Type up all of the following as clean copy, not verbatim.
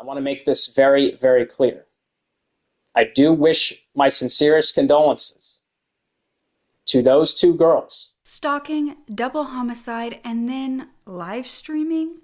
want to make this very, very clear. I do wish my sincerest condolences to those two girls. Stalking, double homicide, and then live streaming?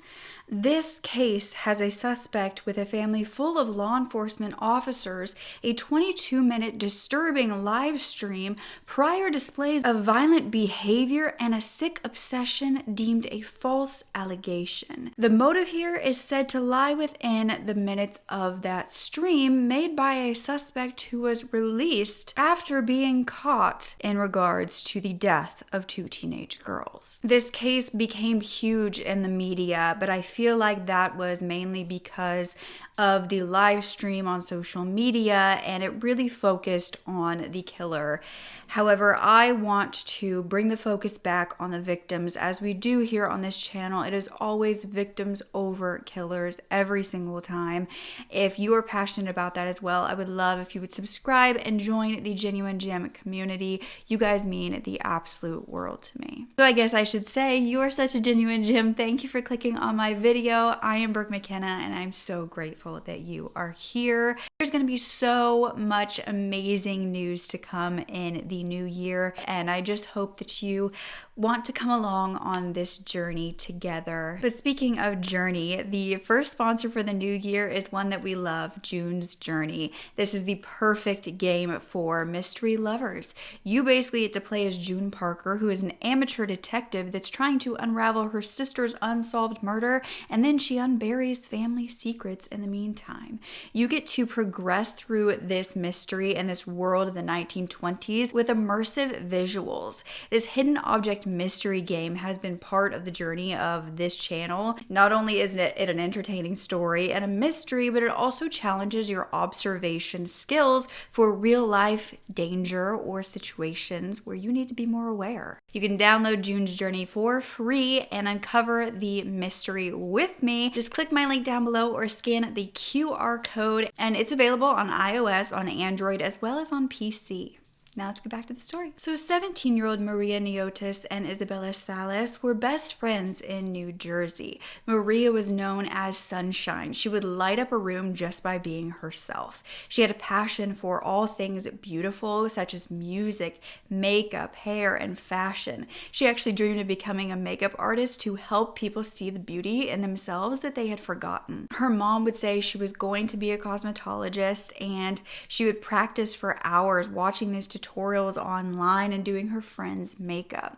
This case has a suspect with a family full of law enforcement officers, a 22-minute disturbing live stream, prior displays of violent behavior, and a sick obsession deemed a false allegation. The motive here is said to lie within the minutes of that stream made by a suspect who was released after being caught in regards to the death of two teenage girls. This case became huge in the media, but I feel like that was mainly because of the live stream on social media, and it really focused on the killer. However, I want to bring the focus back on the victims. As we do here on this channel, it is always victims over killers every single time. If you are passionate about that as well, I would love if you would subscribe and join the Genuine Gem community. You guys mean the absolute world to me. So I guess I should say, you are such a genuine gem. Thank you for clicking on my video. I am Brooke Makenna, and I'm so grateful that you are here. There's going to be so much amazing news to come in the new year, and I just hope that you want to come along on this journey together. But speaking of journey, the first sponsor for the new year is one that we love, June's Journey. This is the perfect game for mystery lovers. You basically get to play as June Parker, who is an amateur detective that's trying to unravel her sister's unsolved murder, and then she unburies family secrets in the meantime. You get to progress through this mystery and this world of the 1920s with immersive visuals. This hidden object mystery game has been part of the journey of this channel. Not only is it an entertaining story and a mystery, but it also challenges your observation skills for real life danger or situations where you need to be more aware. You can download June's Journey for free and uncover the mystery with me. Just click my link down below or scan the QR code, and it's available on iOS, on Android, as well as on PC. Now let's get back to the story. So 17-year-old Maria Niotis and Isabella Salas were best friends in New Jersey. Maria was known as Sunshine. She would light up a room just by being herself. She had a passion for all things beautiful, such as music, makeup, hair, and fashion. She actually dreamed of becoming a makeup artist to help people see the beauty in themselves that they had forgotten. Her mom would say she was going to be a cosmetologist, and she would practice for hours watching these tutorials online and doing her friends' makeup.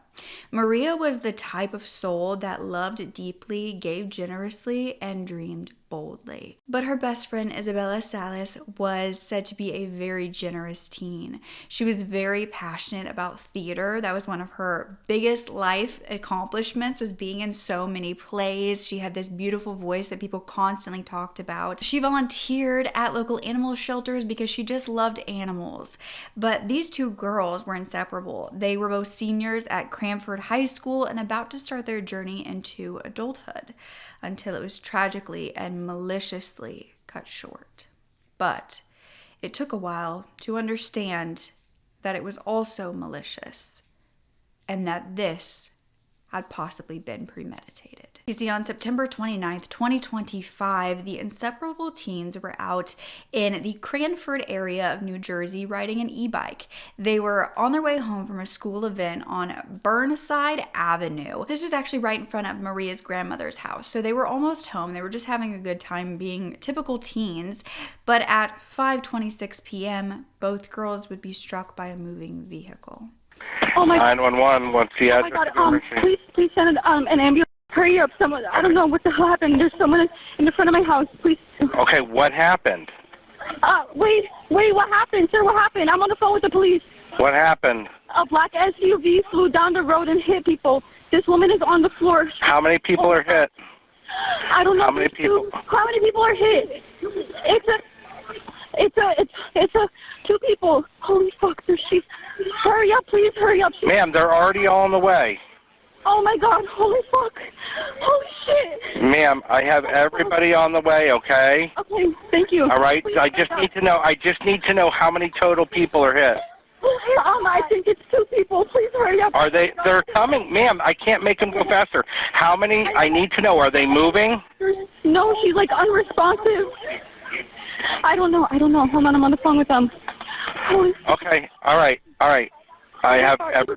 Maria was the type of soul that loved deeply, gave generously, and dreamed boldly. But her best friend Isabella Salas was said to be a very generous teen. She was very passionate about theater. That was one of her biggest life accomplishments, was being in so many plays. She had this beautiful voice that people constantly talked about. She volunteered at local animal shelters because she just loved animals. But these two girls were inseparable. They were both seniors at Cranford High School and about to start their journey into adulthood, until it was tragically and maliciously cut short. But it took a while to understand that it was also malicious, and that this had possibly been premeditated. You see, on September 29th, 2025, the inseparable teens were out in the Cranford area of New Jersey riding an e-bike. They were on their way home from a school event on Burnside Avenue. This was actually right in front of Maria's grandmother's house, so they were almost home. They were just having a good time being typical teens, but at 5:26 p.m., both girls would be struck by a moving vehicle. Oh my 911, what's the address? Oh my God, please send an ambulance. Hurry up, someone. I don't know what the hell happened. There's someone in the front of my house, please. Okay, what happened? Wait, what happened, sir? What happened? I'm on the phone with the police. What happened? A black SUV flew down the road and hit people. This woman is on the floor. How many people are hit? I don't know. How many people? How many people are hit? It's two people. Holy fuck, she's. Hurry up, please, hurry up. Ma'am, they're already on the way. Oh my God, holy fuck. Holy shit. Ma'am, I have everybody on the way, okay? Okay, thank you. All right, Please, I just need to know how many total people are hit. I think it's 2 people. Please hurry up. Are they? They're coming, ma'am. I can't make them go faster. How many? I need to know. Are they moving? No, she's like unresponsive. I don't know. Hold on, I'm on the phone with them. Okay. All right. I have. I have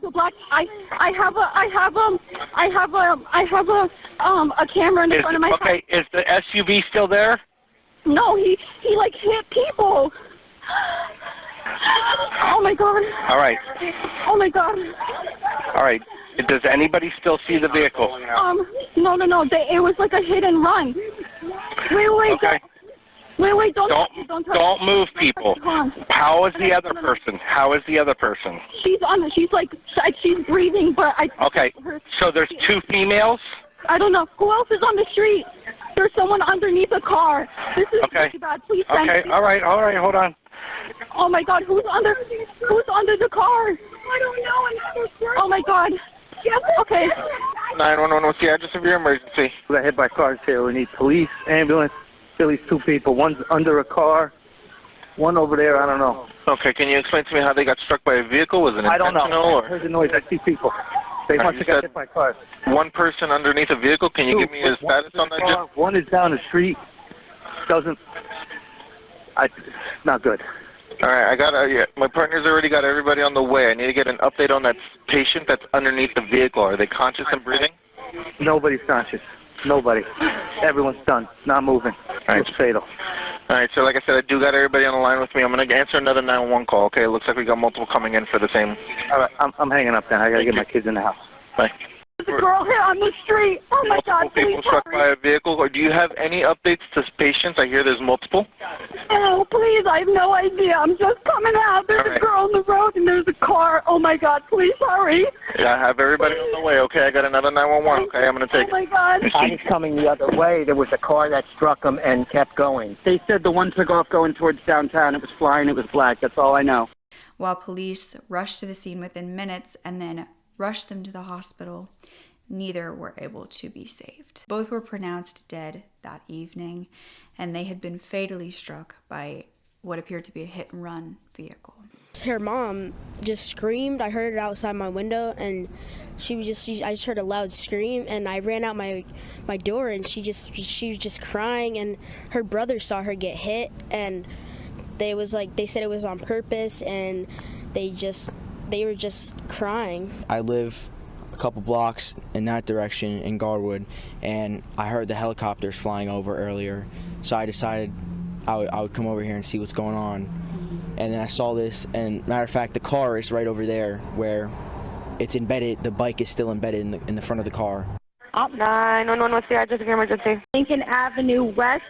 a camera in the front of my house. Okay. Is the SUV still there? No, he like hit people. Oh my God. All right. Oh my God. All right. Does anybody still see the vehicle? No. It was like a hit and run. Wait. Okay. Wait, Don't move, people. How is the other person? She's breathing, but Okay. So there's 2 females? I don't know. Who else is on the street? There's someone underneath a car. This is Okay. really bad. Please send Okay. me. All right. Hold on. Oh my God, who's under the car? I don't know. Oh my God. Okay. 911, what's the address of your emergency? We got hit by cars here. We need police, ambulance, at least 2 people. One's under a car, one over there, I don't know. Okay, can you explain to me how they got struck by a vehicle? Was it I don't intentional? know. Or? I heard the noise. I see people. They must have got hit by cars. One person underneath a vehicle? Can you give me a status on that, Jim? One is down the street. Not good. All right, my partner's already got everybody on the way. I need to get an update on that patient that's underneath the vehicle. Are they conscious and breathing? Nobody's conscious. Nobody. Everyone's done. Not moving. Right. It's fatal. All right, so like I said, I do got everybody on the line with me. I'm going to answer another 911 call, okay? It looks like we got multiple coming in for the same. All right, I'm hanging up then. I got to get my kids in the house. Bye. There's a girl here on the street. Oh my God, Multiple people please struck by hurry. a vehicle. Or do you have any updates to patients? I hear there's multiple. Oh, please, I have no idea. I'm just coming out. There's All right. a girl on the road and there's a car. Oh my God, please hurry. Yeah, I have everybody on the way, okay? I got another 911, okay? I'm going to take Oh my God. I was coming the other way. There was a car that struck him and kept going. They said the one took off going towards downtown. It was flying. It was black. That's all I know. While police rushed to the scene within minutes and then rushed them to the hospital, neither were able to be saved. Both were pronounced dead that evening, and they had been fatally struck by what appeared to be a hit-and-run vehicle. Her mom just screamed. I heard it outside my window, and I just heard a loud scream, and I ran out my door, and she was just crying, and her brother saw her get hit, and they said it was on purpose, and they were just crying. I live a couple blocks in that direction in Garwood, and I heard the helicopters flying over earlier, so I decided I would come over here and see what's going on. And then I saw this, and matter of fact, the car is right over there where it's embedded. The bike is still embedded in the front of the car. 911, what's the address of your emergency? Lincoln Avenue West.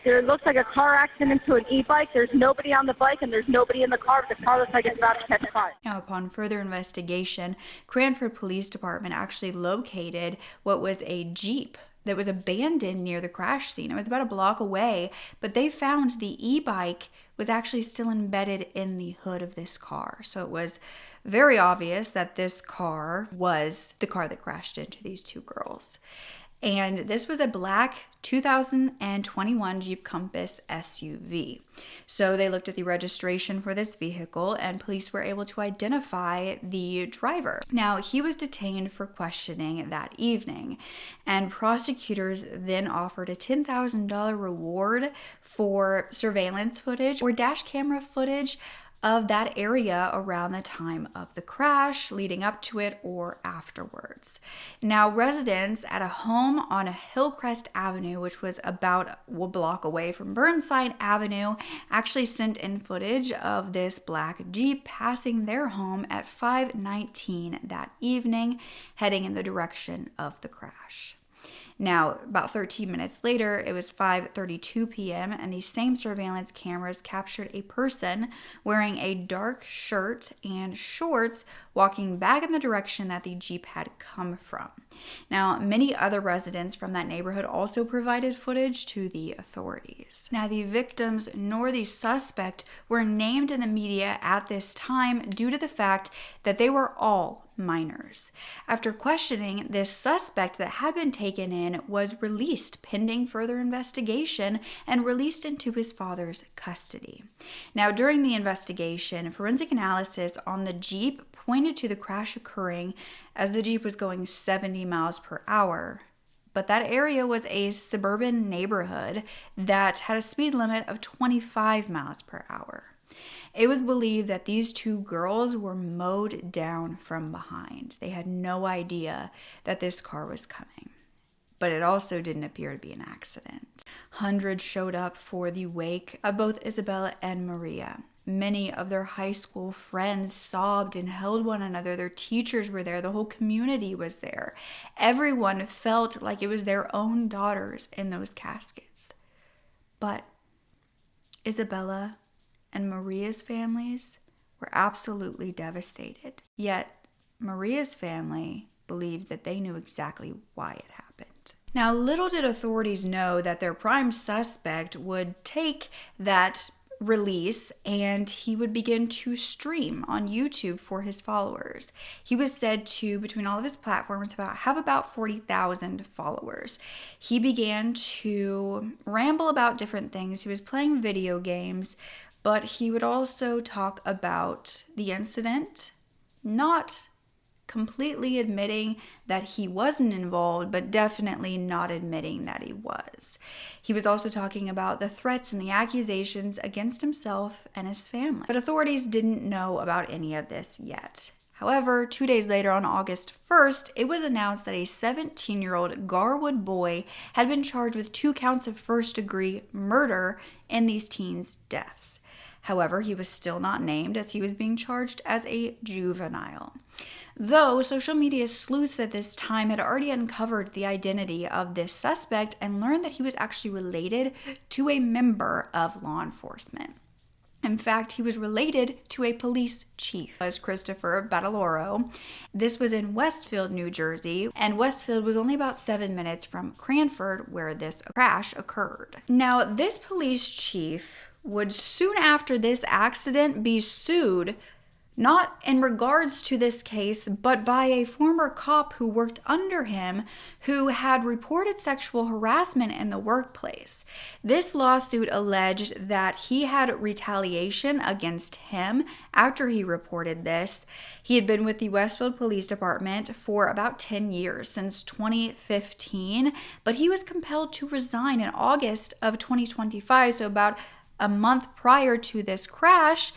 There looks like a car accident to an e-bike. There's nobody on the bike and there's nobody in the car. The car looks like it's about to catch fire. Now, upon further investigation, Cranford Police Department actually located what was a Jeep that was abandoned near the crash scene. It was about a block away, but they found the e-bike was actually still embedded in the hood of this car. So it was very obvious that this car was the car that crashed into these 2 girls. And this was a black 2021 Jeep Compass SUV. So they looked at the registration for this vehicle, and police were able to identify the driver. Now, he was detained for questioning that evening, and prosecutors then offered a $10,000 reward for surveillance footage or dash camera footage of that area around the time of the crash, leading up to it, or afterwards. Now, residents at a home on a Hillcrest Avenue, which was about a block away from Burnside Avenue, actually sent in footage of this black Jeep passing their home at 5:19 that evening, heading in the direction of the crash. Now, about 13 minutes later, it was 5:32 p.m., and these same surveillance cameras captured a person wearing a dark shirt and shorts walking back in the direction that the Jeep had come from. Now, many other residents from that neighborhood also provided footage to the authorities. Now, the victims nor the suspect were named in the media at this time due to the fact that they were all minors. After questioning, this suspect that had been taken in was released pending further investigation and released into his father's custody. Now, during the investigation, forensic analysis on the Jeep pointed to the crash occurring as the Jeep was going 70 miles per hour. But that area was a suburban neighborhood that had a speed limit of 25 miles per hour. It was believed that these two girls were mowed down from behind. They had no idea that this car was coming. But it also didn't appear to be an accident. Hundreds showed up for the wake of both Isabella and Maria. Many of their high school friends sobbed and held one another. Their teachers were there. The whole community was there. Everyone felt like it was their own daughters in those caskets. But Isabella and Maria's families were absolutely devastated. Yet Maria's family believed that they knew exactly why it happened. Now, little did authorities know that their prime suspect would take that release and he would begin to stream on YouTube for his followers. He was said to, between all of his platforms, have about 40,000 followers. He began to ramble about different things. He was playing video games, but he would also talk about the incident, not completely admitting that he wasn't involved, but definitely not admitting that he was. He was also talking about the threats and the accusations against himself and his family. But authorities didn't know about any of this yet. However, 2 days later, on August 1st, it was announced that a 17-year-old Garwood boy had been charged with 2 counts of first-degree murder in these teens' deaths. However, he was still not named as he was being charged as a juvenile. Though social media sleuths at this time had already uncovered the identity of this suspect and learned that he was actually related to a member of law enforcement. In fact, he was related to a police chief, as Christopher Badaloro. This was in Westfield, New Jersey, and Westfield was only about 7 minutes from Cranford, where this crash occurred. Now, this police chief would soon after this accident be sued, not in regards to this case, but by a former cop who worked under him who had reported sexual harassment in the workplace. This lawsuit alleged that he had retaliation against him after he reported this. He had been with the Westfield Police Department for about 10 years, since 2015, but he was compelled to resign in August of 2025, so about a month prior to this crash,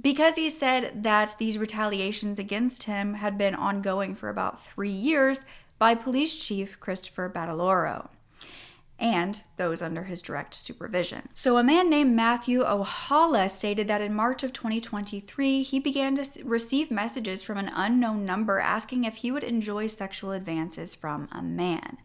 because he said that these retaliations against him had been ongoing for about 3 years by Police Chief Christopher Badaloro and those under his direct supervision. So a man named Matthew Ohala stated that in March of 2023, he began to receive messages from an unknown number asking if he would enjoy sexual advances from a man.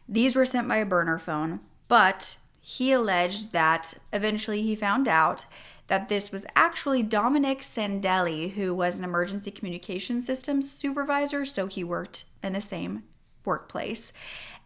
These were sent by a burner phone, but he alleged that eventually he found out that this was actually Dominic Sandelli, who was an emergency communication systems supervisor, so he worked in the same workplace.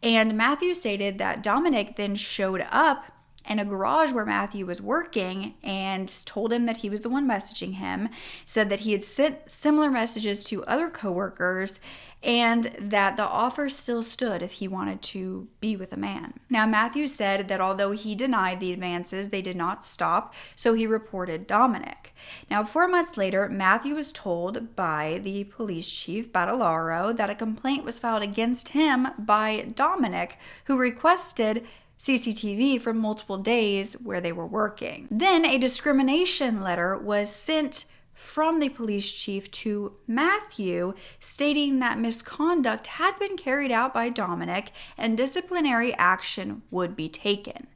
And Matthew stated that Dominic then showed up in a garage where Matthew was working and told him that he was the one messaging him, said that he had sent similar messages to other coworkers, and that the offer still stood if he wanted to be with a man. Now, Matthew said that although he denied the advances, they did not stop, so he reported Dominic. Now, 4 months later, Matthew was told by the police chief, Badalaro, that a complaint was filed against him by Dominic, who requested CCTV from multiple days where they were working. Then a discrimination letter was sent from the police chief to Matthew stating that misconduct had been carried out by Dominic and disciplinary action would be taken.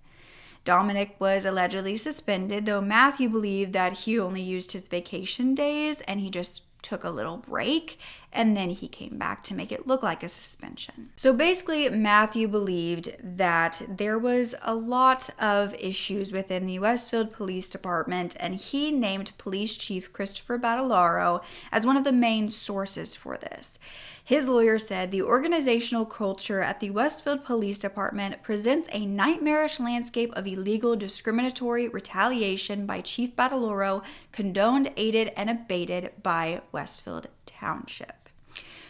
Dominic was allegedly suspended, though Matthew believed that he only used his vacation days and he just took a little break and then he came back to make it look like a suspension. So basically, Matthew believed that there was a lot of issues within the Westfield Police Department, and he named Police Chief Christopher Badalaro as one of the main sources for this. His lawyer said the organizational culture at the Westfield Police Department presents a nightmarish landscape of illegal discriminatory retaliation by Chief Badalaro, condoned, aided, and abetted by Westfield Township.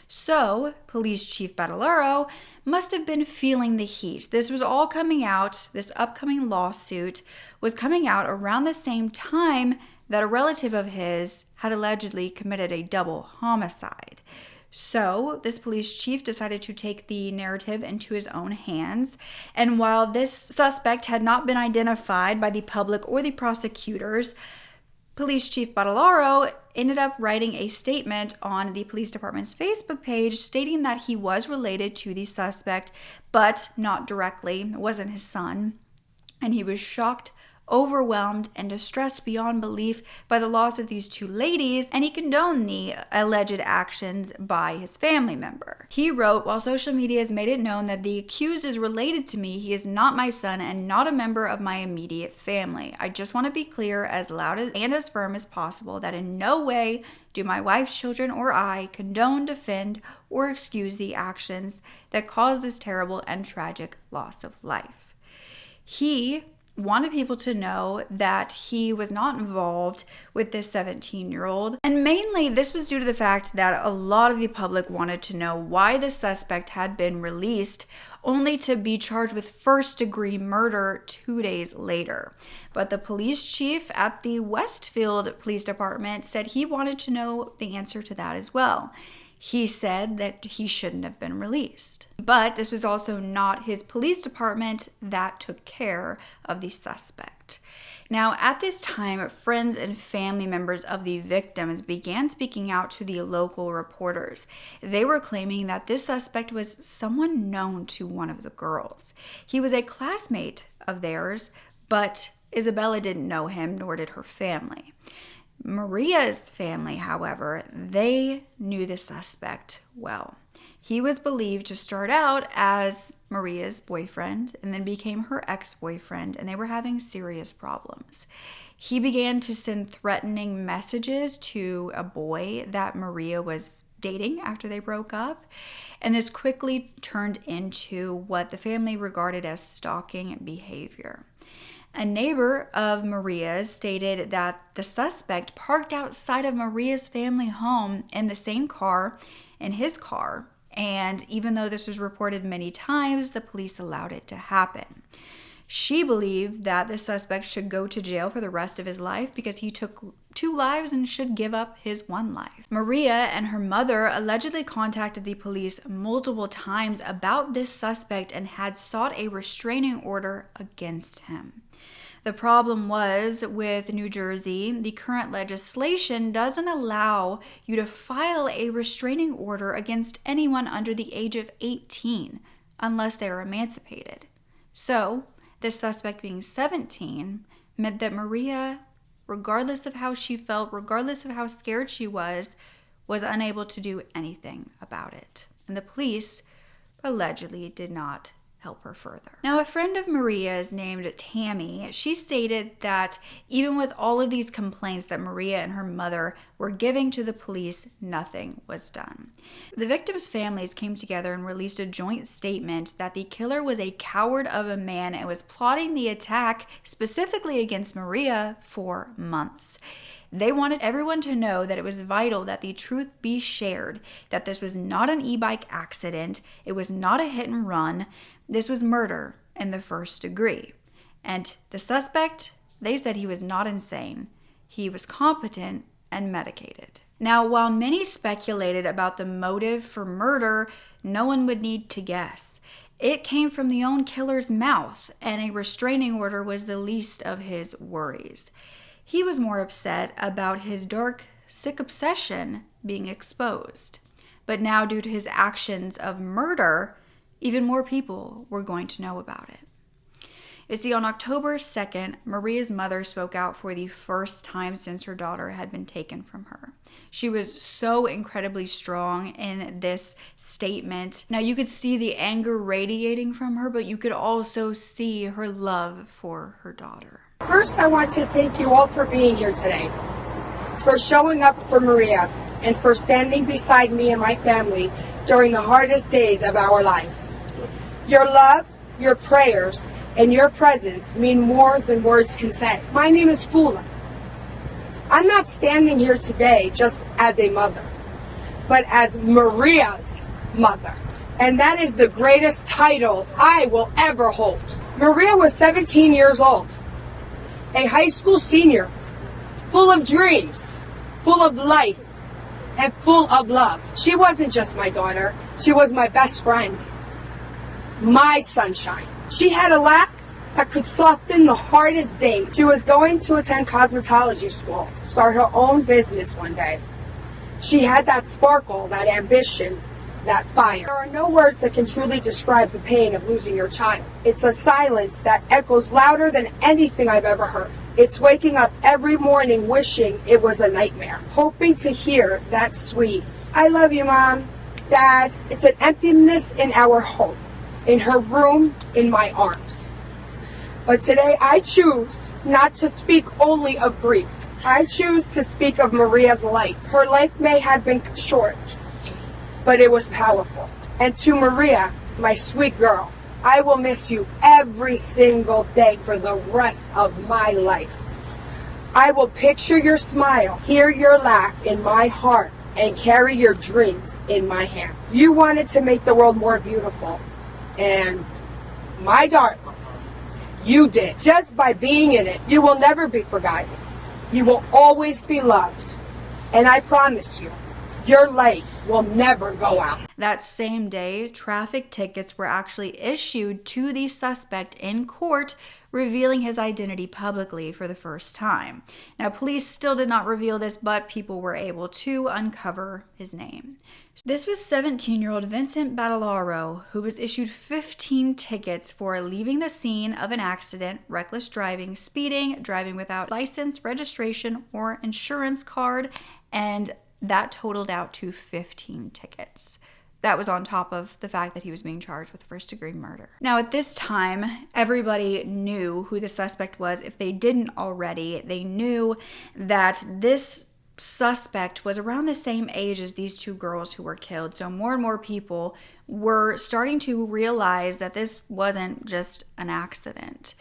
So, Police Chief Badalaro must have been feeling the heat. This was all coming out, this upcoming lawsuit was coming out around the same time that a relative of his had allegedly committed a double homicide. So, this police chief decided to take the narrative into his own hands, and while this suspect had not been identified by the public or the prosecutors, Police Chief Badalaro ended up writing a statement on the police department's Facebook page stating that he was related to the suspect, but not directly. It wasn't his son, and he was shocked, overwhelmed, and distressed beyond belief by the loss of these two ladies, and he condoned the alleged actions by his family member. He wrote, "While social media has made it known that the accused is related to me, he is not my son and not a member of my immediate family. I just want to be clear as loud and as firm as possible that in no way do my wife's children or I condone, defend, or excuse the actions that caused this terrible and tragic loss of life." He wanted people to know that he was not involved with this 17-year-old. And mainly this was due to the fact that a lot of the public wanted to know why the suspect had been released only to be charged with first-degree murder 2 days later. But the police chief at the Westfield Police Department said he wanted to know the answer to that as well. He said that he shouldn't have been released. But this was also not his police department that took care of the suspect. Now, at this time, friends and family members of the victims began speaking out to the local reporters. They were claiming that this suspect was someone known to one of the girls. He was a classmate of theirs, but Isabella didn't know him, nor did her family. Maria's family, however, they knew the suspect well. He was believed to start out as Maria's boyfriend and then became her ex-boyfriend, and they were having serious problems. He began to send threatening messages to a boy that Maria was dating after they broke up, and this quickly turned into what the family regarded as stalking behavior. A neighbor of Maria's stated that the suspect parked outside of Maria's family home in the same car, in his car, and even though this was reported many times, the police allowed it to happen. She believed that the suspect should go to jail for the rest of his life because he took 2 lives and should give up his 1 life. Maria and her mother allegedly contacted the police multiple times about this suspect and had sought a restraining order against him. The problem was with New Jersey, the current legislation doesn't allow you to file a restraining order against anyone under the age of 18 unless they are emancipated. So, the suspect being 17 meant that Maria, regardless of how she felt, regardless of how scared she was unable to do anything about it. And the police allegedly did not help her further. Now, a friend of Maria's named Tammy, she stated that even with all of these complaints that Maria and her mother were giving to the police, nothing was done. The victims' families came together and released a joint statement that the killer was a coward of a man and was plotting the attack specifically against Maria for months. They wanted everyone to know that it was vital that the truth be shared, that this was not an e-bike accident, it was not a hit and run, this was murder in the first degree. And the suspect, they said he was not insane. He was competent and medicated. Now, while many speculated about the motive for murder, no one would need to guess. It came from the own killer's mouth, and a restraining order was the least of his worries. He was more upset about his dark, sick obsession being exposed. But now, due to his actions of murder, even more people were going to know about it. You see, on October 2nd, Maria's mother spoke out for the first time since her daughter had been taken from her. She was so incredibly strong in this statement. Now, you could see the anger radiating from her, but you could also see her love for her daughter. First, I want to thank you all for being here today, for showing up for Maria, and for standing beside me and my family during the hardest days of our lives. Your love, your prayers, and your presence mean more than words can say. My name is Fula. I'm not standing here today just as a mother, but as Maria's mother. And that is the greatest title I will ever hold. Maria was 17 years old, a high school senior, full of dreams, full of life, and full of love. She wasn't just my daughter, she was my best friend, my sunshine. She had a laugh that could soften the hardest days. She was going to attend cosmetology school, start her own business one day. She had that sparkle, that ambition, that fire. There are no words that can truly describe the pain of losing your child. It's a silence that echoes louder than anything I've ever heard. It's waking up every morning wishing it was a nightmare, hoping to hear that sweet, "I love you, Mom, Dad." It's an emptiness in our home, in her room, in my arms. But today I choose not to speak only of grief. I choose to speak of Maria's light. Her life may have been short, but it was powerful. And to Maria, my sweet girl, I will miss you every single day for the rest of my life. I will picture your smile, hear your laugh in my heart, and carry your dreams in my hand. You wanted to make the world more beautiful, and my darling, you did. Just by being in it, you will never be forgotten. You will always be loved. And I promise you, your light will never go out. That same day, traffic tickets were actually issued to the suspect in court, revealing his identity publicly for the first time. Now, police still did not reveal this, but people were able to uncover his name. This was 17-year-old Vincent Badalaro, who was issued 15 tickets for leaving the scene of an accident, reckless driving, speeding, driving without license, registration, or insurance card, and that totaled out to 15 tickets. That was on top of the fact that he was being charged with first-degree murder. Now, at this time, everybody knew who the suspect was. If they didn't already, they knew that this suspect was around the same age as these two girls who were killed. So more and more people were starting to realize that this wasn't just an accident.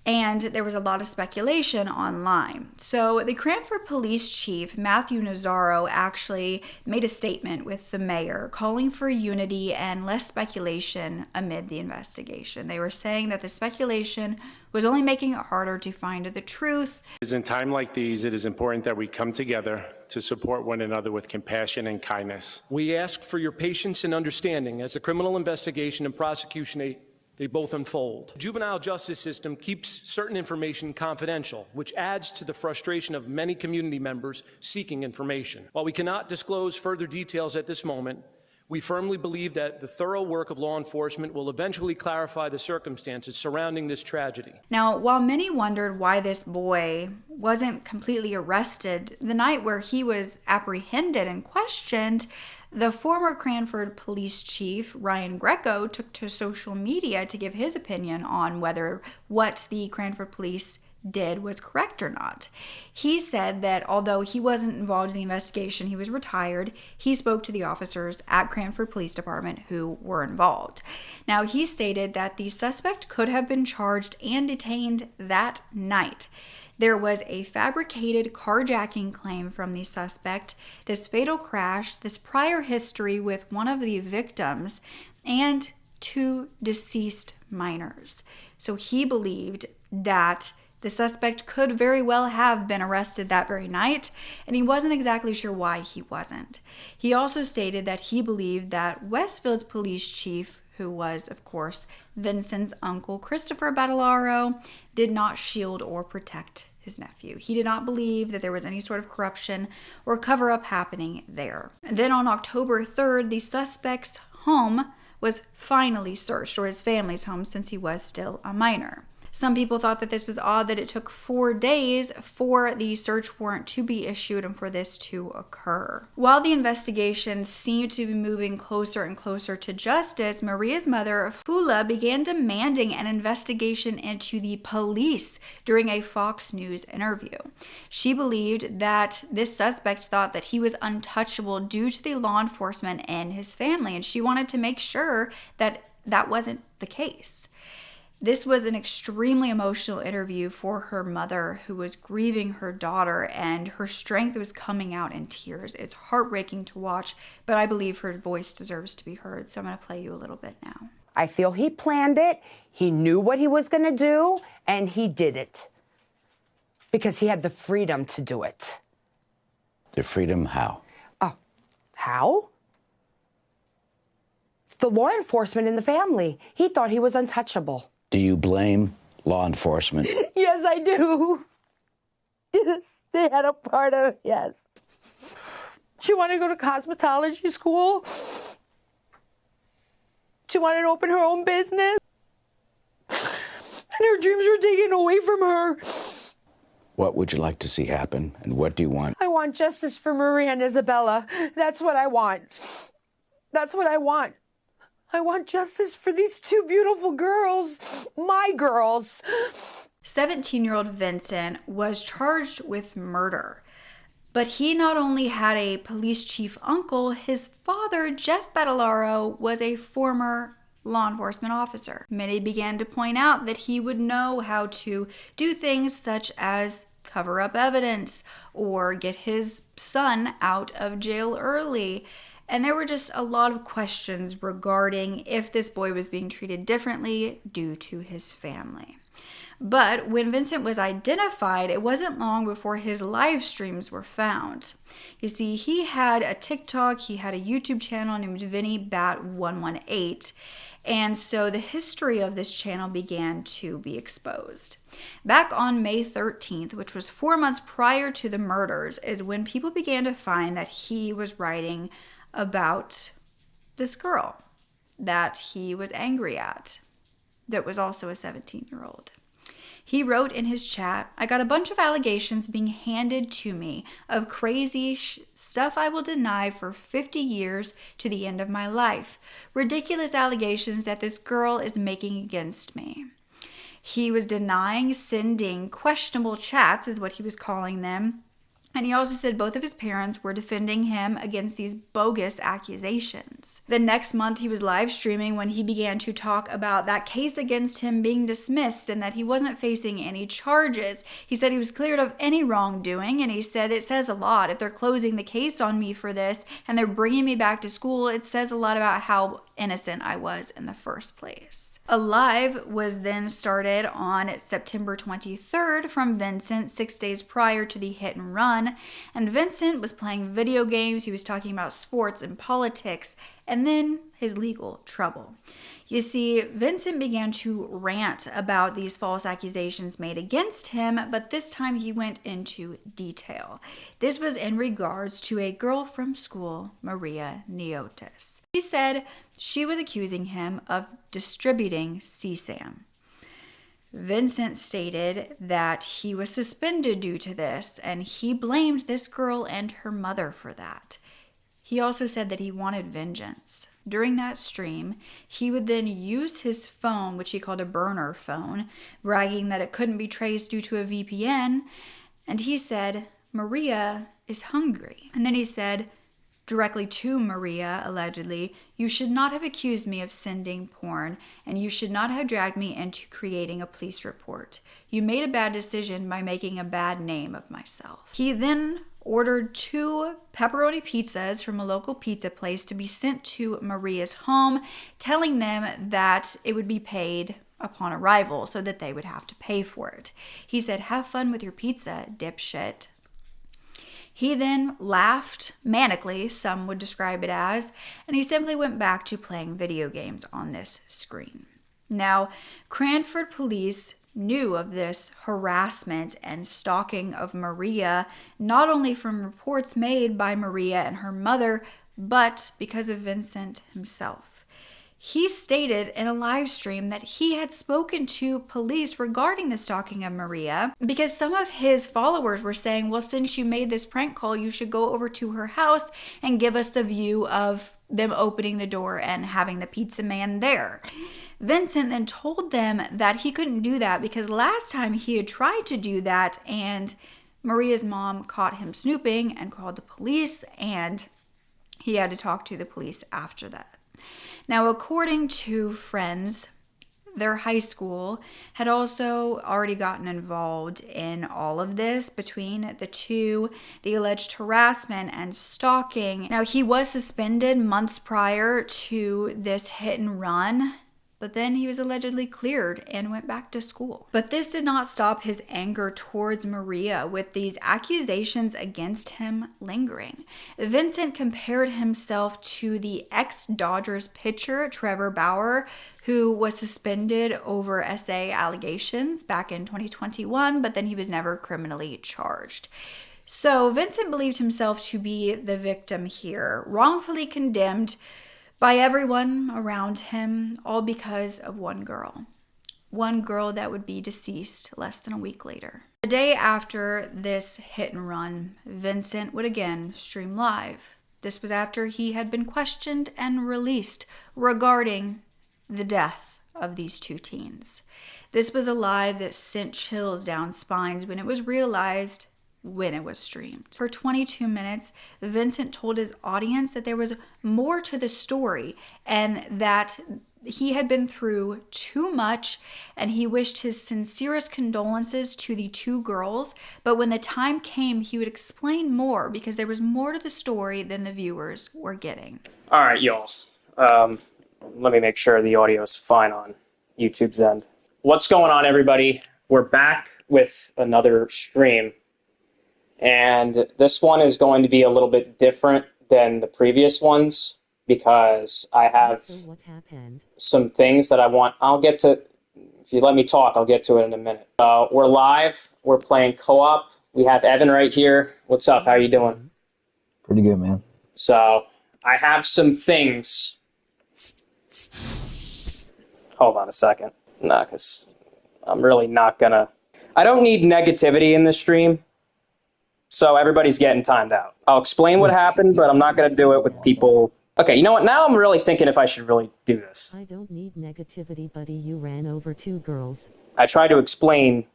And there was a lot of speculation online. So the Cranford Police Chief, Matthew Nazzaro, actually made a statement with the mayor calling for unity and less speculation amid the investigation. They were saying that the speculation was only making it harder to find the truth. In times like these, it is important that we come together to support one another with compassion and kindness. We ask for your patience and understanding as the criminal investigation and prosecution they both unfold. The juvenile justice system keeps certain information confidential, which adds to the frustration of many community members seeking information. While we cannot disclose further details at this moment, we firmly believe that the thorough work of law enforcement will eventually clarify the circumstances surrounding this tragedy. Now, while many wondered why this boy wasn't completely arrested the night where he was apprehended and questioned, the former Cranford police chief, Ryan Greco, took to social media to give his opinion on whether what the Cranford police did was correct or not. He said that although he wasn't involved in the investigation, he was retired, he spoke to the officers at Cranford Police Department who were involved. Now, he stated that the suspect could have been charged and detained that night. There was a fabricated carjacking claim from the suspect, this fatal crash, this prior history with one of the victims, and two deceased minors. So he believed that the suspect could very well have been arrested that very night, and he wasn't exactly sure why he wasn't. He also stated that he believed that Westfield's police chief, who was, of course, Vincent's uncle, Christopher Badalaro, did not shield or protect his nephew. He did not believe that there was any sort of corruption or cover-up happening there. And then on October 3rd, the suspect's home was finally searched, or his family's home, since he was still a minor. Some people thought that this was odd that it took 4 days for the search warrant to be issued and for this to occur. While the investigation seemed to be moving closer and closer to justice, Maria's mother, Fula, began demanding an investigation into the police during a Fox News interview. She believed that this suspect thought that he was untouchable due to the law enforcement and his family, and she wanted to make sure that that wasn't the case. This was an extremely emotional interview for her mother, who was grieving her daughter, and her strength was coming out in tears. It's heartbreaking to watch, but I believe her voice deserves to be heard, so I'm going to play you a little bit now. I feel he planned it, he knew what he was going to do, and he did it. Because he had the freedom to do it. The freedom how? Oh, how? The law enforcement in the family. He thought he was untouchable. Do you blame law enforcement? Yes, I do. Yes, they had a part of it, yes. She wanted to go to cosmetology school. She wanted to open her own business. And her dreams were taken away from her. What would you like to see happen, and what do you want? I want justice for Maria and Isabella. That's what I want. That's what I want. I want justice for these two beautiful girls, my girls. 17-year-old Vincent was charged with murder. But he not only had a police chief uncle, his father, Jeff Badalaro, was a former law enforcement officer. Many began to point out that he would know how to do things such as cover up evidence or get his son out of jail early. And there were just a lot of questions regarding if this boy was being treated differently due to his family. But when Vincent was identified, it wasn't long before his live streams were found. You see, he had a TikTok, he had a YouTube channel named VinnyBat118, and so the history of this channel began to be exposed. Back on May 13th, which was 4 months prior to the murders, is when people began to find that he was writing about this girl that he was angry at, that was also a 17-year-old. He wrote in his chat, "I got a bunch of allegations being handed to me of crazy stuff I will deny for 50 years to the end of my life. Ridiculous allegations that this girl is making against me." He was denying sending questionable chats, is what he was calling them. And he also said both of his parents were defending him against these bogus accusations. The next month, he was live streaming when he began to talk about that case against him being dismissed and that he wasn't facing any charges. He said he was cleared of any wrongdoing, and he said it says a lot. If they're closing the case on me for this and they're bringing me back to school, it says a lot about how innocent I was in the first place. A live was then started on September 23rd from Vincent 6 days prior to the hit and run, and Vincent was playing video games, he was talking about sports and politics, and then his legal trouble. You see, Vincent began to rant about these false accusations made against him, but this time he went into detail. This was in regards to a girl from school, Maria Neotis. He said she was accusing him of distributing CSAM. Vincent stated that he was suspended due to this, and he blamed this girl and her mother for that. He also said that he wanted vengeance. During that stream, he would then use his phone, which he called a burner phone, bragging that it couldn't be traced due to a VPN, and he said, "Maria is hungry." And then he said, directly to Maria, allegedly, "You should not have accused me of sending porn, and you should not have dragged me into creating a police report. You made a bad decision by making a bad name of myself." He then ordered 2 pepperoni pizzas from a local pizza place to be sent to Maria's home, telling them that it would be paid upon arrival so that they would have to pay for it. He said, "Have fun with your pizza, dipshit." He then laughed manically, some would describe it as, and he simply went back to playing video games on this screen. Now, Cranford police knew of this harassment and stalking of Maria, not only from reports made by Maria and her mother, but because of Vincent himself. He stated in a live stream that he had spoken to police regarding the stalking of Maria because some of his followers were saying, well, since you made this prank call, you should go over to her house and give us the view of them opening the door and having the pizza man there. Vincent then told them that he couldn't do that because last time he had tried to do that and Maria's mom caught him snooping and called the police, and he had to talk to the police after that. Now, according to friends, their high school had also already gotten involved in all of this between the two, the alleged harassment and stalking. Now, he was suspended months prior to this hit and run, but then he was allegedly cleared and went back to school. But this did not stop his anger towards Maria, with these accusations against him lingering. Vincent compared himself to the ex-Dodgers pitcher Trevor Bauer, who was suspended over SA allegations back in 2021, but then he was never criminally charged. So Vincent believed himself to be the victim here, wrongfully condemned by everyone around him, all because of one girl. One girl that would be deceased less than a week later. The day after this hit and run, Vincent would again stream live. This was after he had been questioned and released regarding the death of these two teens. This was a live that sent chills down spines when it was realized when it was streamed. For 22 minutes, Vincent told his audience that there was more to the story and that he had been through too much, and he wished his sincerest condolences to the two girls, but when the time came, he would explain more because there was more to the story than the viewers were getting. All right, y'all. Let me make sure the audio is fine on YouTube's end. What's going on, everybody? We're back with another stream. And this one is going to be a little bit different than the previous ones because I have some things that I want. I'll get to, if you let me talk, I'll get to it in a minute. We're live. We're playing co-op. We have Evan right here. What's up? How are you doing? Pretty good, man. So I have some things. Hold on a second. No, because I'm really not going to. I don't need negativity in this stream. So everybody's getting timed out. I'll explain what happened, but I'm not going to do it with people. Okay, you know what? Now I'm really thinking if I should really do this. I don't need negativity, buddy. You ran over two girls. I tried to explain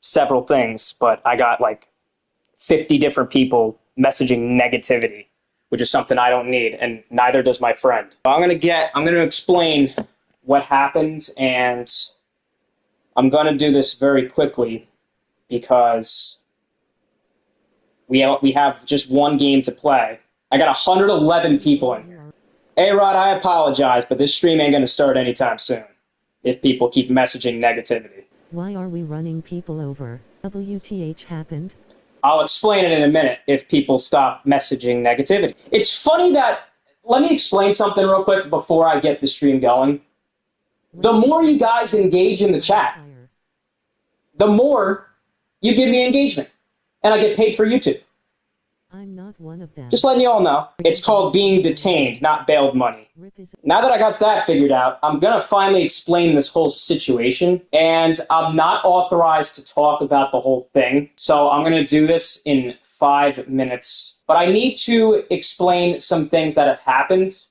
several things, but I got like 50 different people messaging negativity, which is something I don't need, and neither does my friend. I'm going to explain what happened, and I'm going to do this very quickly because we have just one game to play. I got 111 people in here. Hey, Rod, I apologize, but this stream ain't going to start anytime soon if people keep messaging negativity. Why are we running people over? WTH happened? I'll explain it in a minute if people stop messaging negativity. It's funny that, let me explain something real quick before I get the stream going. The more you guys engage in the chat, the more you give me engagement. And I get paid for YouTube. I'm not one of them. Just letting you all know. It's called being detained, not bailed money. Now that I got that figured out, I'm going to finally explain this whole situation. And I'm not authorized to talk about the whole thing. So I'm going to do this in 5 minutes. But I need to explain some things that have happened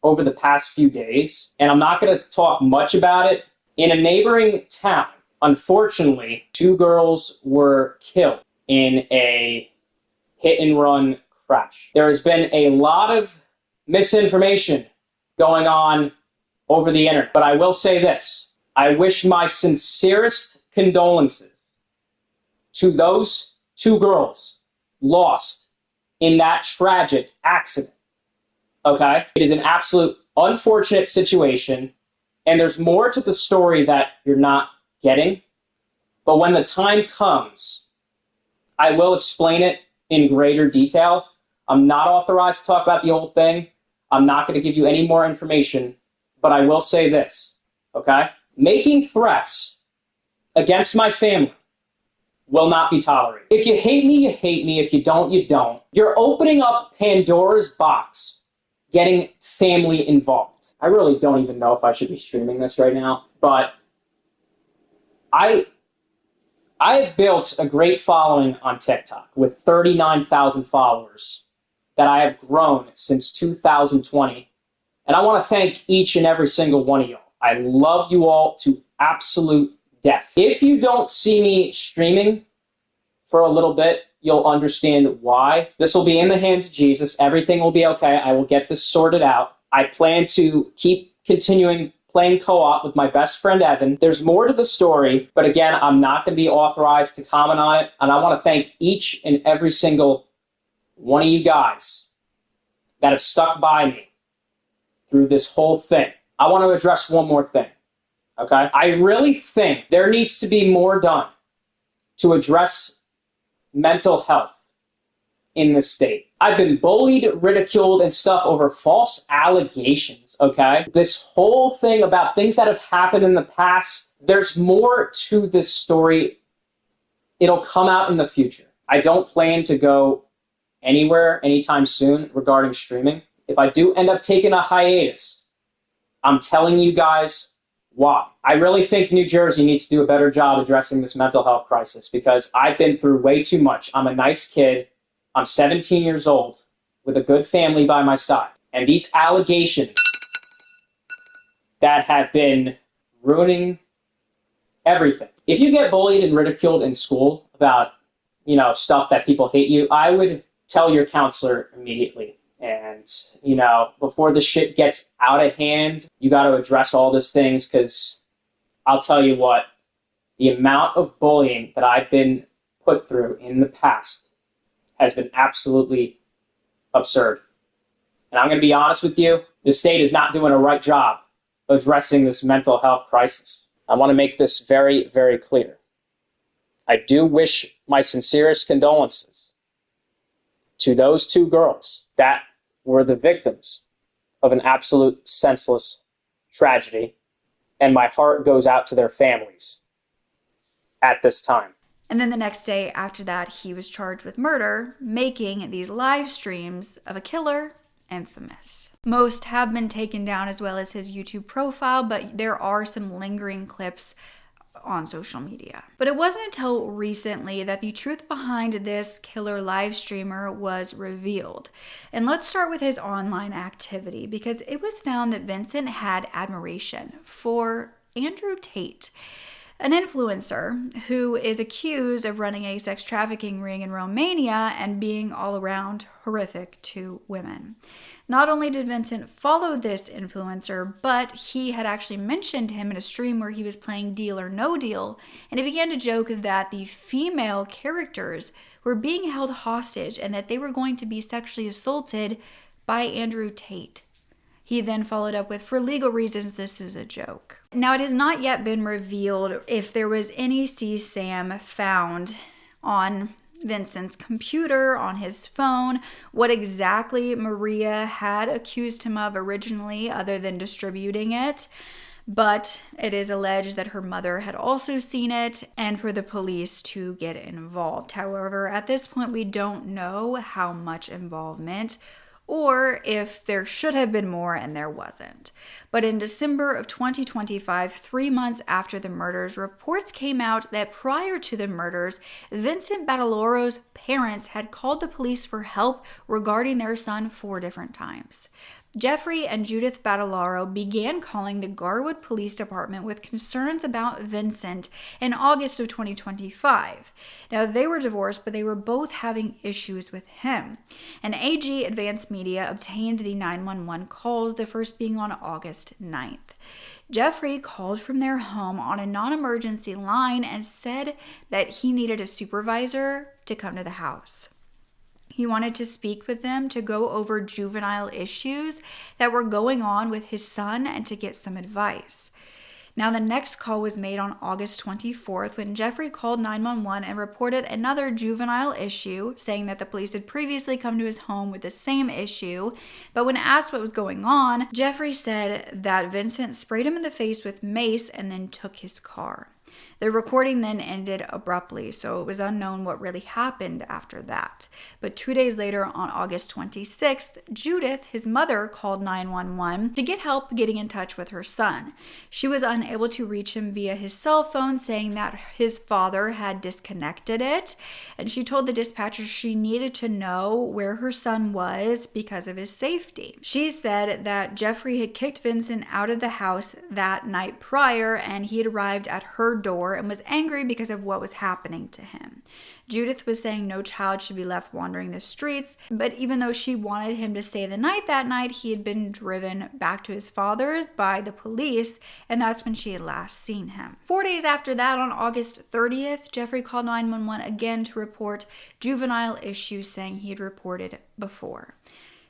over the past few days. And I'm not going to talk much about it. In a neighboring town, unfortunately, 2 girls were killed in a hit-and-run crash. There has been a lot of misinformation going on over the internet, but I will say this. I wish my sincerest condolences to those 2 girls lost in that tragic accident, okay? It is an absolute unfortunate situation, and there's more to the story that you're not getting, but when the time comes, I will explain it in greater detail. I'm not authorized to talk about the whole thing. I'm not going to give you any more information, but I will say this, okay? Making threats against my family will not be tolerated. If you hate me, you hate me. If you don't, you don't. You're opening up Pandora's box getting family involved. I really don't even know if I should be streaming this right now, but I have built a great following on TikTok with 39,000 followers that I have grown since 2020. And I want to thank each and every single one of y'all. I love you all to absolute death. If you don't see me streaming for a little bit, you'll understand why. This will be in the hands of Jesus. Everything will be okay. I will get this sorted out. I plan to keep continuing playing co-op with my best friend Evan. There's more to the story, but again, I'm not going to be authorized to comment on it. And I want to thank each and every single one of you guys that have stuck by me through this whole thing. I want to address one more thing, okay? I really think there needs to be more done to address mental health in this state. I've been bullied, ridiculed, and stuff over false allegations, okay? This whole thing about things that have happened in the past, there's more to this story. It'll come out in the future. I don't plan to go anywhere anytime soon regarding streaming. If I do end up taking a hiatus, I'm telling you guys why. I really think New Jersey needs to do a better job addressing this mental health crisis because I've been through way too much. I'm a nice kid. I'm 17 years old with a good family by my side. And these allegations that have been ruining everything. If you get bullied and ridiculed in school about, stuff that people hate you, I would tell your counselor immediately. And, before the shit gets out of hand, you got to address all these things because I'll tell you what, the amount of bullying that I've been put through in the past has been absolutely absurd. And I'm going to be honest with you, the state is not doing a right job addressing this mental health crisis. I want to make this very, very clear. I do wish my sincerest condolences to those two girls that were the victims of an absolute senseless tragedy, and my heart goes out to their families at this time. And then the next day after that, he was charged with murder, making these live streams of a killer infamous. Most have been taken down as well as his YouTube profile, but there are some lingering clips on social media. But it wasn't until recently that the truth behind this killer live streamer was revealed. And let's start with his online activity because it was found that Vincent had admiration for Andrew Tate, an influencer who is accused of running a sex trafficking ring in Romania and being all around horrific to women. Not only did Vincent follow this influencer, but he had actually mentioned him in a stream where he was playing Deal or No Deal, and he began to joke that the female characters were being held hostage and that they were going to be sexually assaulted by Andrew Tate. He then followed up with, "For legal reasons, this is a joke." Now, it has not yet been revealed if there was any CSAM found on Vincent's computer, on his phone, what exactly Maria had accused him of originally other than distributing it. But it is alleged that her mother had also seen it and for the police to get involved. However, at this point, we don't know how much involvement or if there should have been more and there wasn't. But in December of 2025, 3 months after the murders, reports came out that prior to the murders, Vincent Battaloro's parents had called the police for help regarding their son 4 different times. Jeffrey and Judith Battaloro began calling the Garwood Police Department with concerns about Vincent in August of 2025. Now, they were divorced, but they were both having issues with him. And AG Advanced Media obtained the 911 calls, the first being on August 9th. Jeffrey called from their home on a non-emergency line and said that he needed a supervisor to come to the house. He wanted to speak with them to go over juvenile issues that were going on with his son and to get some advice. Now, the next call was made on August 24th when Jeffrey called 911 and reported another juvenile issue, saying that the police had previously come to his home with the same issue. But when asked what was going on, Jeffrey said that Vincent sprayed him in the face with mace and then took his car. The recording then ended abruptly, so it was unknown what really happened after that. But 2 days later, on August 26th, Judith, his mother, called 911 to get help getting in touch with her son. She was unable to reach him via his cell phone, saying that his father had disconnected it, and she told the dispatcher she needed to know where her son was because of his safety. She said that Jeffrey had kicked Vincent out of the house that night prior, and he had arrived at her door and was angry because of what was happening to him. Judith was saying no child should be left wandering the streets, but even though she wanted him to stay the night that night, he had been driven back to his father's by the police, and that's when she had last seen him. 4 days after that, on August 30th, Jeffrey called 911 again to report juvenile issues, saying he had reported before.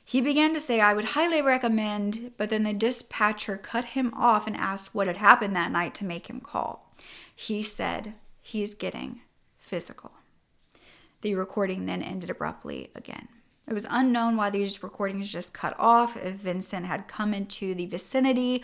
He began to say, "I would highly recommend," but then the dispatcher cut him off and asked what had happened that night to make him call. He said, "He's getting physical." The recording then ended abruptly again. It was unknown why these recordings just cut off, if Vincent had come into the vicinity,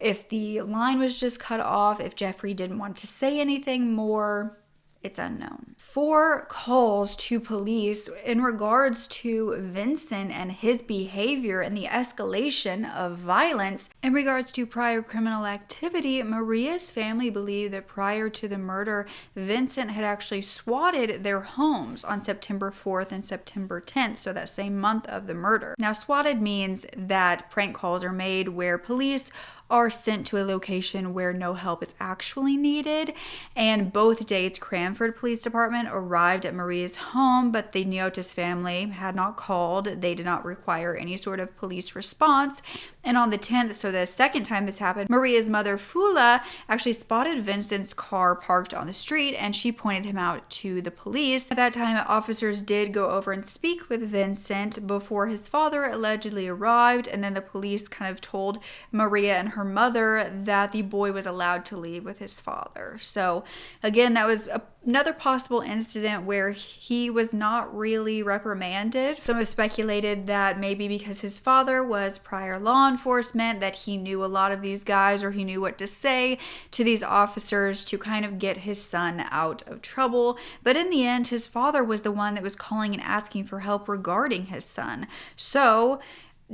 if the line was just cut off, if Jeffrey didn't want to say anything more. It's unknown. 4 calls to police in regards to Vincent and his behavior and the escalation of violence. In regards to prior criminal activity, Maria's family believed that prior to the murder, Vincent had actually swatted their homes on September 4th and September 10th, so that same month of the murder. Now, swatted means that prank calls are made where police are sent to a location where no help is actually needed. And both dates, Cranford Police Department arrived at Maria's home, but the Niotis family had not called. They did not require any sort of police response. And on the 10th, so the second time this happened, Maria's mother, Fula, actually spotted Vincent's car parked on the street, and she pointed him out to the police. At that time, officers did go over and speak with Vincent before his father allegedly arrived, and then the police kind of told Maria and her mother that the boy was allowed to leave with his father. So again, that was another possible incident where he was not really reprimanded. Some have speculated that maybe because his father was prior law enforcement, that he knew a lot of these guys, or he knew what to say to these officers to kind of get his son out of trouble. But in the end, his father was the one that was calling and asking for help regarding his son. So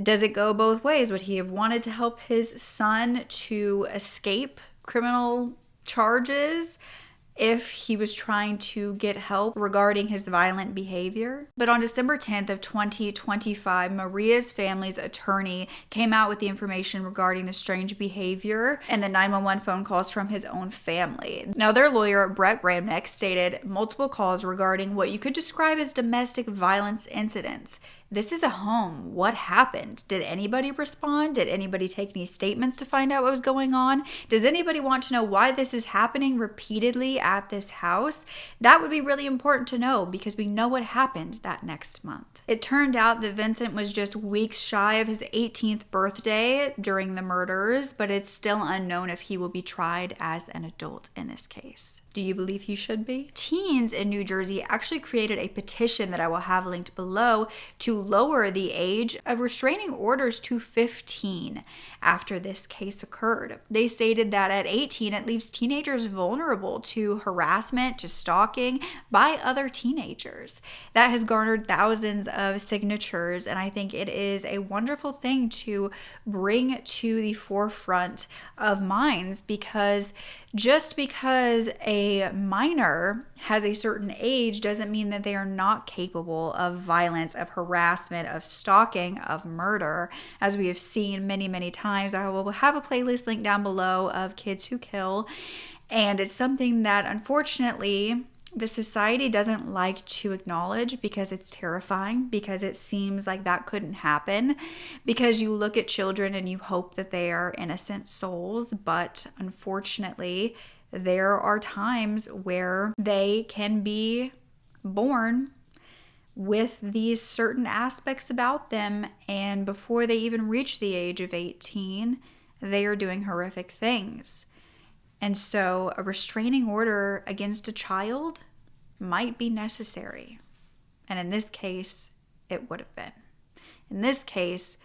does it go both ways? Would he have wanted to help his son to escape criminal charges if he was trying to get help regarding his violent behavior? But on December 10th of 2025, Maria's family's attorney came out with the information regarding the strange behavior and the 911 phone calls from his own family. Now, their lawyer, Brett Bramnick, stated multiple calls regarding what you could describe as domestic violence incidents. This is a home. What happened? Did anybody respond? Did anybody take any statements to find out what was going on? Does anybody want to know why this is happening repeatedly at this house? That would be really important to know, because we know what happened that next month. It turned out that Vincent was just weeks shy of his 18th birthday during the murders, but it's still unknown if he will be tried as an adult in this case. Do you believe he should be? Teens in New Jersey actually created a petition that I will have linked below to lower the age of restraining orders to 15 after this case occurred. They stated that at 18, it leaves teenagers vulnerable to harassment, to stalking by other teenagers. That has garnered thousands of signatures, and I think it is a wonderful thing to bring to the forefront of minds, because just because a minor has a certain age doesn't mean that they are not capable of violence, of harassment, of stalking, of murder, as we have seen many, many times. I will have a playlist link down below of kids who kill, and it's something that unfortunately the society doesn't like to acknowledge, because it's terrifying, because it seems like that couldn't happen, because you look at children and you hope that they are innocent souls, but unfortunately there are times where they can be born with these certain aspects about them, and before they even reach the age of 18, they are doing horrific things. And so a restraining order against a child might be necessary. And in this case, it would have been. In this case,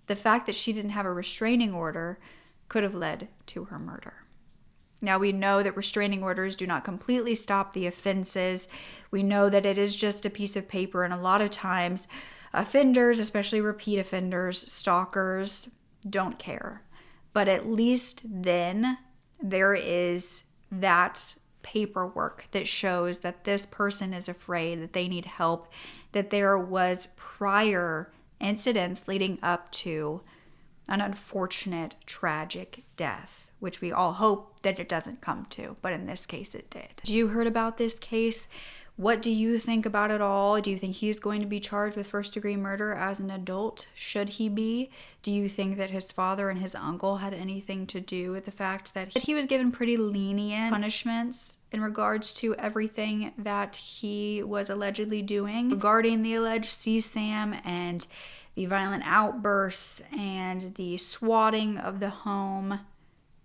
the fact that she didn't have a restraining order could have led to her murder. Now, we know that restraining orders do not completely stop the offenses. We know that it is just a piece of paper, and a lot of times offenders, especially repeat offenders, stalkers, don't care. But at least then there is that paperwork that shows that this person is afraid, that they need help, that there was prior incidents leading up to an unfortunate, tragic death, which we all hope that it doesn't come to, but in this case it did. You heard about this case. What do you think about it all? Do you think he's going to be charged with first-degree murder as an adult? Should he be? Do you think that his father and his uncle had anything to do with the fact that he was given pretty lenient punishments in regards to everything that he was allegedly doing regarding the alleged CSAM and the violent outbursts and the swatting of the home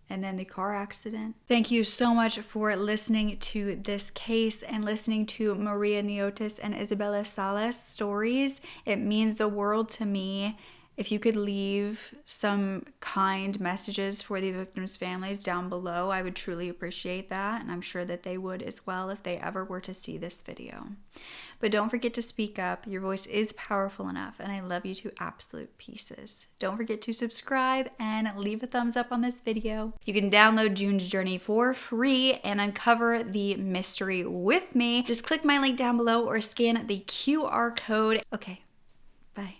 and then the car accident? Thank you so much for listening to this case and listening to Maria Niotis and Isabella Salas' stories. It means the world to me. If you could leave some kind messages for the victims' families down below, I would truly appreciate that, and I'm sure that they would as well if they ever were to see this video. But don't forget to speak up. Your voice is powerful enough, and I love you to absolute pieces. Don't forget to subscribe and leave a thumbs up on this video. You can download June's Journey for free and uncover the mystery with me. Just click my link down below or scan the QR code. Okay, bye.